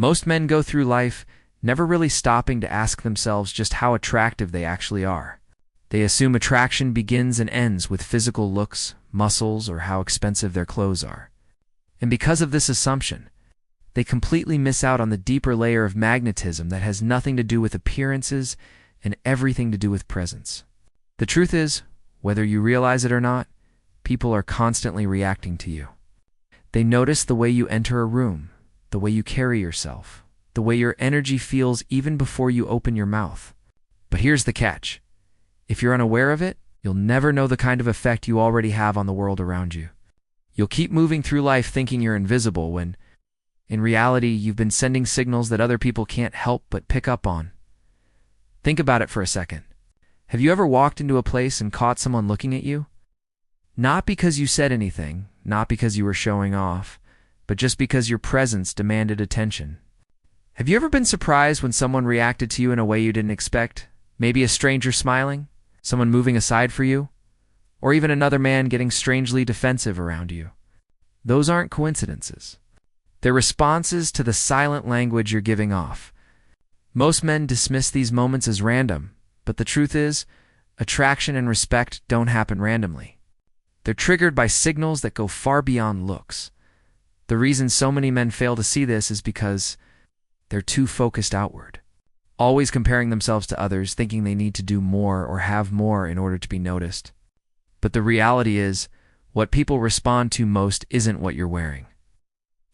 Most men go through life never really stopping to ask themselves just how attractive they actually are. They assume attraction begins and ends with physical looks, muscles, or how expensive their clothes are. And because of this assumption, they completely miss out on the deeper layer of magnetism that has nothing to do with appearances and everything to do with presence. The truth is, whether you realize it or not, people are constantly reacting to you. They notice the way you enter a room, the way you carry yourself, the way your energy feels even before you open your mouth. But here's the catch. If you're unaware of it, you'll never know the kind of effect you already have on the world around you. You'll keep moving through life thinking you're invisible when, in reality, you've been sending signals that other people can't help but pick up on. Think about it for a second. Have you ever walked into a place and caught someone looking at you? Not because you said anything, not because you were showing off, but just because your presence demanded attention. Have you ever been surprised when someone reacted to you in a way you didn't expect? Maybe a stranger smiling, someone moving aside for you, or even another man getting strangely defensive around you. Those aren't coincidences. They're responses to the silent language you're giving off. Most men dismiss these moments as random, but the truth is, attraction and respect don't happen randomly. They're triggered by signals that go far beyond looks. The reason so many men fail to see this is because they're too focused outward, always comparing themselves to others, thinking they need to do more or have more in order to be noticed. But the reality is, what people respond to most isn't what you're wearing,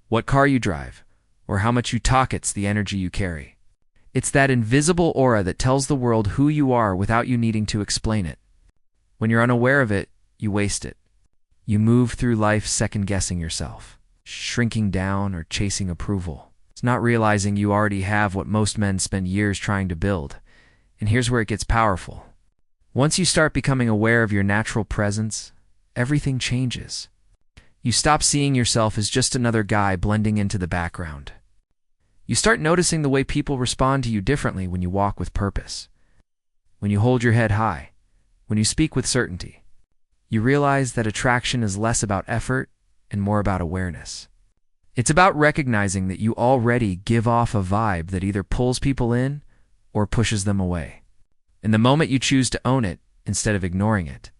what car you drive, or how much you talk. It's the energy you carry. It's that invisible aura that tells the world who you are without you needing to explain it. When you're unaware of it, you waste it. You move through life second-guessing yourself, shrinking down or chasing approval. It's not realizing you already have what most men spend years trying to build. And here's where it gets powerful. Once you start becoming aware of your natural presence, everything changes. You stop seeing yourself as just another guy blending into the background. You start noticing the way people respond to you differently when you walk with purpose, when you hold your head high, when you speak with certainty. You realize that attraction is less about effort and more about awareness. It's about recognizing that you already give off a vibe that either pulls people in or pushes them away. And the moment you choose to own it instead of ignoring it,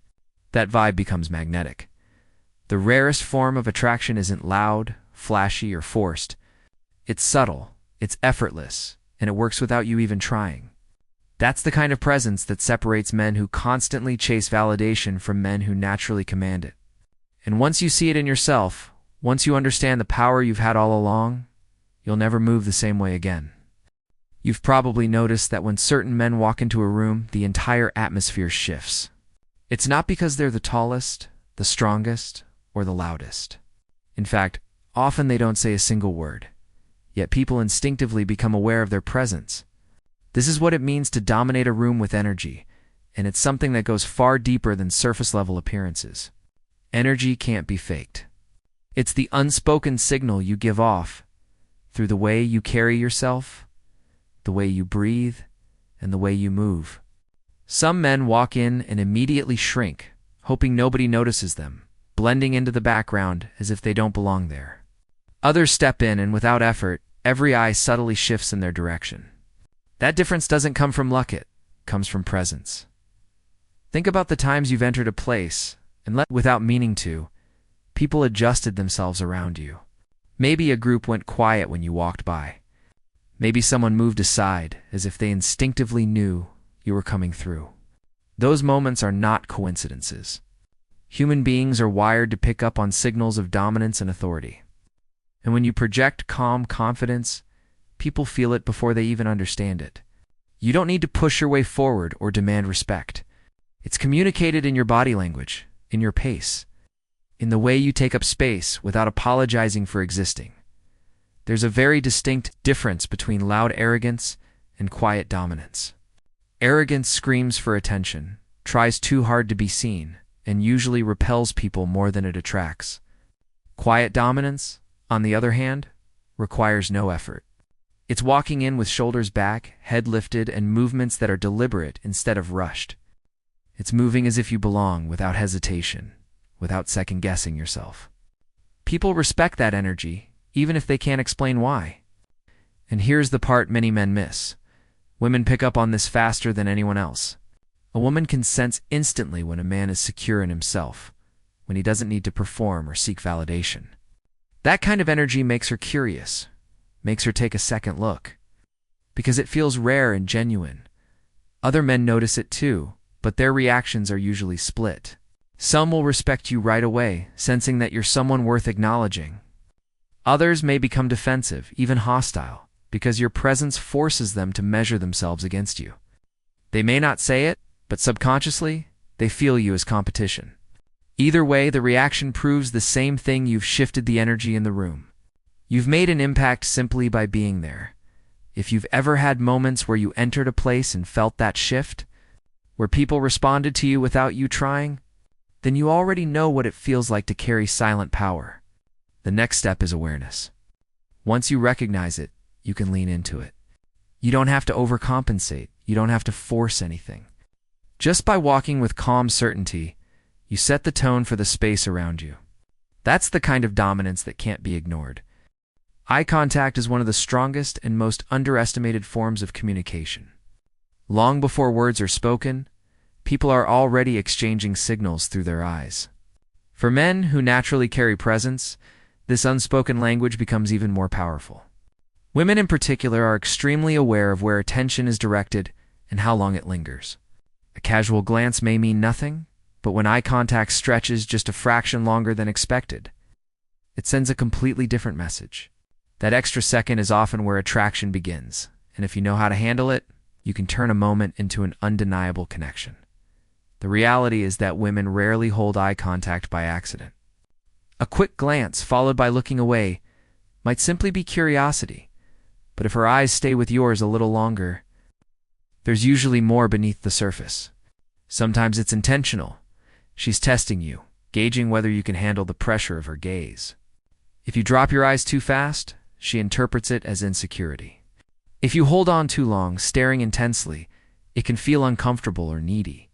that vibe becomes magnetic. The rarest form of attraction isn't loud, flashy, or forced. It's subtle, it's effortless, and it works without you even trying. That's the kind of presence that separates men who constantly chase validation from men who naturally command it. And once you see it in yourself, once you understand the power you've had all along, you'll never move the same way again. You've probably noticed that when certain men walk into a room, the entire atmosphere shifts. It's not because they're the tallest, the strongest, or the loudest. In fact, often they don't say a single word, yet people instinctively become aware of their presence. This is what it means to dominate a room with energy, and it's something that goes far deeper than surface-level appearances. Energy can't be faked. It's the unspoken signal you give off through the way you carry yourself, the way you breathe, and the way you move. Some men walk in and immediately shrink, hoping nobody notices them, blending into the background as if they don't belong there. Others step in and without effort, every eye subtly shifts in their direction. That difference doesn't come from luck, it comes from presence. Think about the times you've entered a place and without meaning to, people adjusted themselves around you. Maybe a group went quiet when you walked by. Maybe someone moved aside as if they instinctively knew you were coming through. Those moments are not coincidences. Human beings are wired to pick up on signals of dominance and authority. And when you project calm confidence, people feel it before they even understand it. You don't need to push your way forward or demand respect. It's communicated in your body language, in your pace, in the way you take up space without apologizing for existing. There's a very distinct difference between loud arrogance and quiet dominance. Arrogance screams for attention, tries too hard to be seen, and usually repels people more than it attracts. Quiet dominance, on the other hand, requires no effort. It's walking in with shoulders back, head lifted, and movements that are deliberate instead of rushed. It's moving as if you belong without hesitation, without second-guessing yourself. People respect that energy, even if they can't explain why. And here's the part many men miss. Women pick up on this faster than anyone else. A woman can sense instantly when a man is secure in himself, when he doesn't need to perform or seek validation. That kind of energy makes her curious, makes her take a second look, because it feels rare and genuine. Other men notice it too, but their reactions are usually split. Some will respect you right away, sensing that you're someone worth acknowledging. Others may become defensive, even hostile, because your presence forces them to measure themselves against you. They may not say it, but subconsciously, they feel you as competition. Either way, the reaction proves the same thing: you've shifted the energy in the room. You've made an impact simply by being there. If you've ever had moments where you entered a place and felt that shift, where people responded to you without you trying, then you already know what it feels like to carry silent power. The next step is awareness. Once you recognize it, you can lean into it. You don't have to overcompensate. You don't have to force anything. Just by walking with calm certainty, you set the tone for the space around you. That's the kind of dominance that can't be ignored. Eye contact is one of the strongest and most underestimated forms of communication. Long before words are spoken, people are already exchanging signals through their eyes. For men who naturally carry presence, this unspoken language becomes even more powerful. Women in particular are extremely aware of where attention is directed and how long it lingers. A casual glance may mean nothing, but when eye contact stretches just a fraction longer than expected, it sends a completely different message. That extra second is often where attraction begins, and if you know how to handle it, you can turn a moment into an undeniable connection. The reality is that women rarely hold eye contact by accident. A quick glance, followed by looking away, might simply be curiosity, but if her eyes stay with yours a little longer, there's usually more beneath the surface. Sometimes it's intentional. She's testing you, gauging whether you can handle the pressure of her gaze. If you drop your eyes too fast, she interprets it as insecurity. If you hold on too long, staring intensely, it can feel uncomfortable or needy.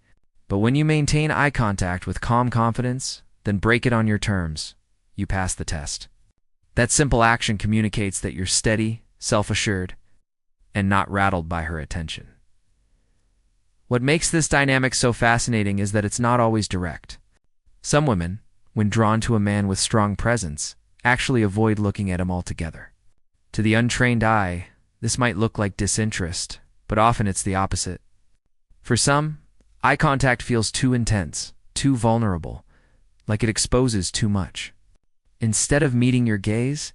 But when you maintain eye contact with calm confidence, then break it on your terms, you pass the test. That simple action communicates that you're steady, self-assured, and not rattled by her attention. What makes this dynamic so fascinating is that it's not always direct. Some women, when drawn to a man with strong presence, actually avoid looking at him altogether. To the untrained eye, this might look like disinterest, but often it's the opposite. For some, eye contact feels too intense, too vulnerable, like it exposes too much. Instead of meeting your gaze,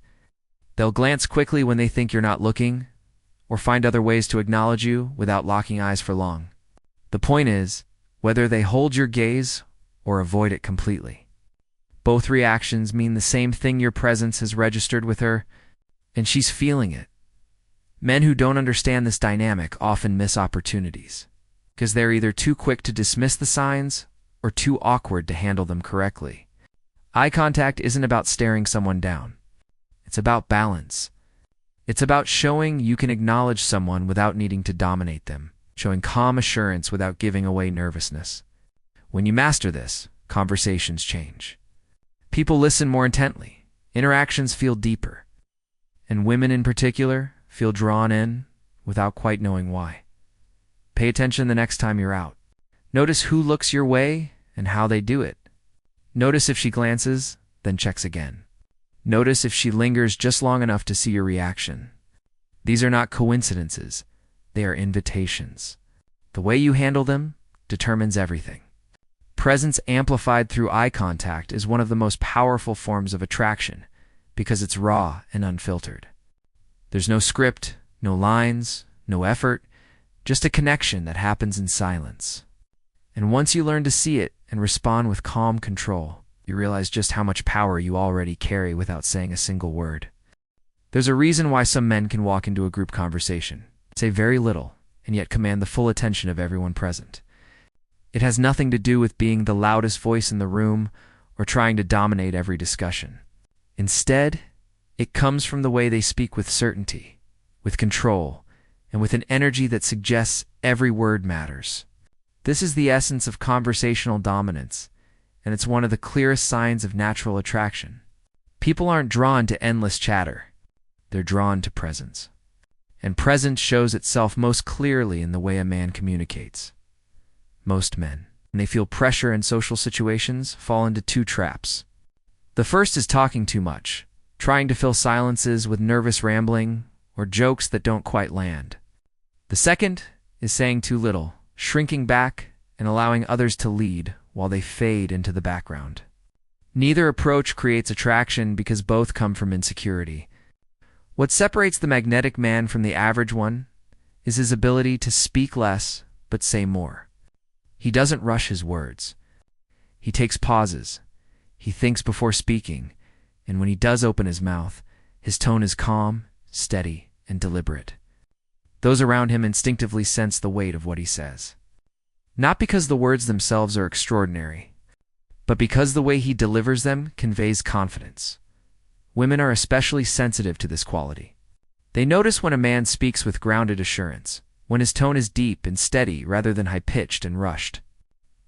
they'll glance quickly when they think you're not looking, or find other ways to acknowledge you without locking eyes for long. The point is, whether they hold your gaze or avoid it completely, both reactions mean the same thing: your presence has registered with her, and she's feeling it. Men who don't understand this dynamic often miss opportunities, because they're either too quick to dismiss the signs or too awkward to handle them correctly. Eye contact isn't about staring someone down. It's about balance. It's about showing you can acknowledge someone without needing to dominate them, showing calm assurance without giving away nervousness. When you master this, conversations change. People listen more intently, interactions feel deeper, and women in particular feel drawn in without quite knowing why. Pay attention the next time you're out. Notice who looks your way and how they do it. Notice if she glances, then checks again. Notice if she lingers just long enough to see your reaction. These are not coincidences. They are invitations. The way you handle them determines everything. Presence amplified through eye contact is one of the most powerful forms of attraction because it's raw and unfiltered. There's no script, no lines, no effort, just a connection that happens in silence. And once you learn to see it and respond with calm control, you realize just how much power you already carry without saying a single word. There's a reason why some men can walk into a group conversation, say very little, and yet command the full attention of everyone present. It has nothing to do with being the loudest voice in the room or trying to dominate every discussion. Instead, it comes from the way they speak with certainty, with control, and with an energy that suggests every word matters. This is the essence of conversational dominance, and it's one of the clearest signs of natural attraction. People aren't drawn to endless chatter. They're drawn to presence. and presence shows itself most clearly in the way a man communicates. Most men, when they feel pressure in social situations, fall into two traps. The first is talking too much, trying to fill silences with nervous rambling or jokes that don't quite land. The second is saying too little, shrinking back and allowing others to lead while they fade into the background. Neither approach creates attraction because both come from insecurity. What separates the magnetic man from the average one is his ability to speak less but say more. He doesn't rush his words. He takes pauses. He thinks before speaking, and when he does open his mouth, his tone is calm, steady, and deliberate. Those around him instinctively sense the weight of what he says. Not because the words themselves are extraordinary, but because the way he delivers them conveys confidence. Women are especially sensitive to this quality. They notice when a man speaks with grounded assurance, when his tone is deep and steady rather than high-pitched and rushed.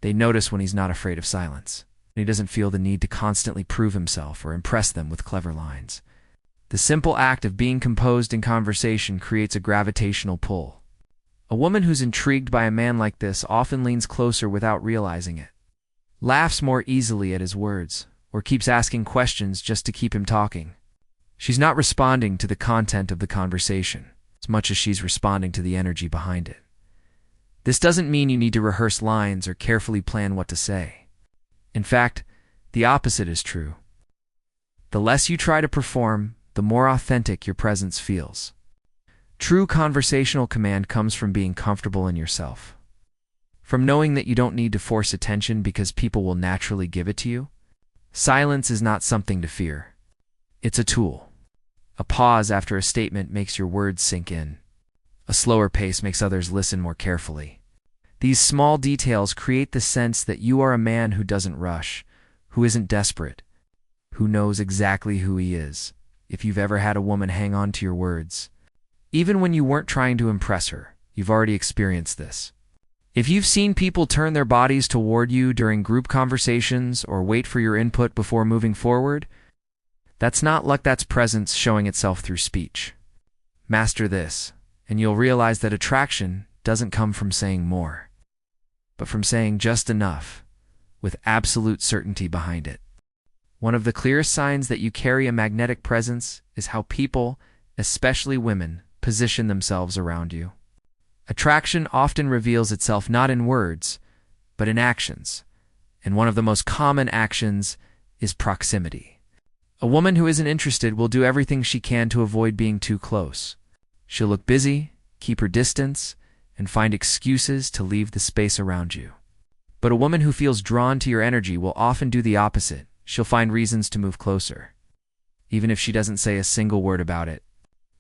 They notice when he's not afraid of silence, and he doesn't feel the need to constantly prove himself or impress them with clever lines. The simple act of being composed in conversation creates a gravitational pull. A woman who's intrigued by a man like this often leans closer without realizing it, laughs more easily at his words, or keeps asking questions just to keep him talking. She's not responding to the content of the conversation as much as she's responding to the energy behind it. This doesn't mean you need to rehearse lines or carefully plan what to say. In fact, the opposite is true. The less you try to perform, the more authentic your presence feels. True conversational command comes from being comfortable in yourself, from knowing that you don't need to force attention because people will naturally give it to you. Silence is not something to fear. It's a tool. A pause after a statement makes your words sink in. A slower pace makes others listen more carefully. These small details create the sense that you are a man who doesn't rush, who isn't desperate, who knows exactly who he is. If you've ever had a woman hang on to your words, even when you weren't trying to impress her, you've already experienced this. If you've seen people turn their bodies toward you during group conversations or wait for your input before moving forward, that's not luck, that's presence showing itself through speech. Master this, and you'll realize that attraction doesn't come from saying more, but from saying just enough, with absolute certainty behind it. One of the clearest signs that you carry a magnetic presence is how people, especially women, position themselves around you. Attraction often reveals itself not in words, but in actions, and one of the most common actions is proximity. A woman who isn't interested will do everything she can to avoid being too close. She'll look busy, keep her distance, and find excuses to leave the space around you. But a woman who feels drawn to your energy will often do the opposite. She'll find reasons to move closer, even if she doesn't say a single word about it.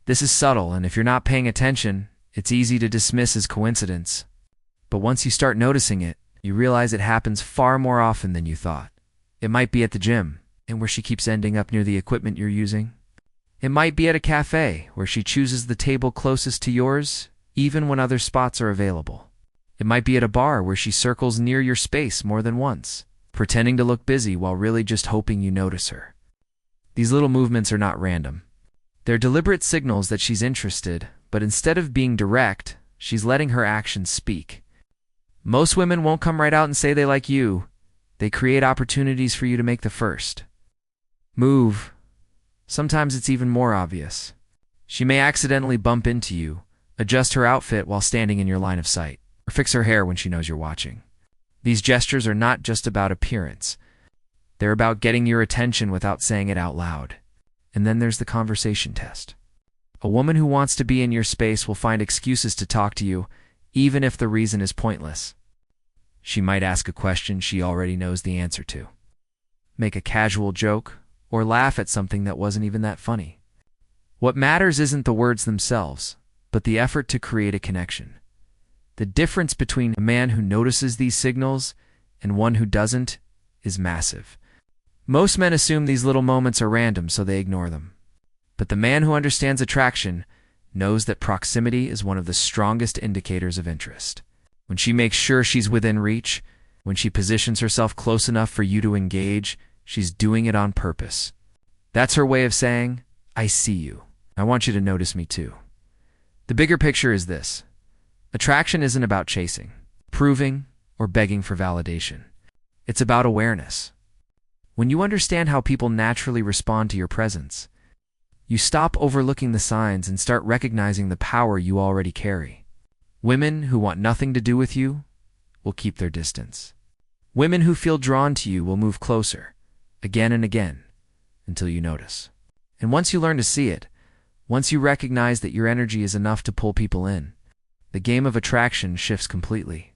This is subtle, and if you're not paying attention, it's easy to dismiss as coincidence. But once you start noticing it, you realize it happens far more often than you thought. It might be at the gym, and where she keeps ending up near the equipment you're using. It might be at a cafe, where she chooses the table closest to yours, even when other spots are available. It might be at a bar where she circles near your space more than once, pretending to look busy while really just hoping you notice her. These little movements are not random. They're deliberate signals that she's interested, but instead of being direct, she's letting her actions speak. Most women won't come right out and say they like you. They create opportunities for you to make the first move. Sometimes it's even more obvious. She may accidentally bump into you, adjust her outfit while standing in your line of sight, or fix her hair when she knows you're watching. These gestures are not just about appearance. They're about getting your attention without saying it out loud. And then there's the conversation test. A woman who wants to be in your space will find excuses to talk to you, even if the reason is pointless. She might ask a question she already knows the answer to, make a casual joke, or laugh at something that wasn't even that funny. What matters isn't the words themselves, but the effort to create a connection. The difference between a man who notices these signals and one who doesn't is massive. Most men assume these little moments are random, so they ignore them. But the man who understands attraction knows that proximity is one of the strongest indicators of interest. When she makes sure she's within reach, when she positions herself close enough for you to engage, she's doing it on purpose. That's her way of saying, I see you. I want you to notice me too. The bigger picture is this. Attraction isn't about chasing, proving, or begging for validation. It's about awareness. When you understand how people naturally respond to your presence, you stop overlooking the signs and start recognizing the power you already carry. Women who want nothing to do with you will keep their distance. Women who feel drawn to you will move closer, again and again, until you notice. And once you learn to see it, once you recognize that your energy is enough to pull people in, the game of attraction shifts completely.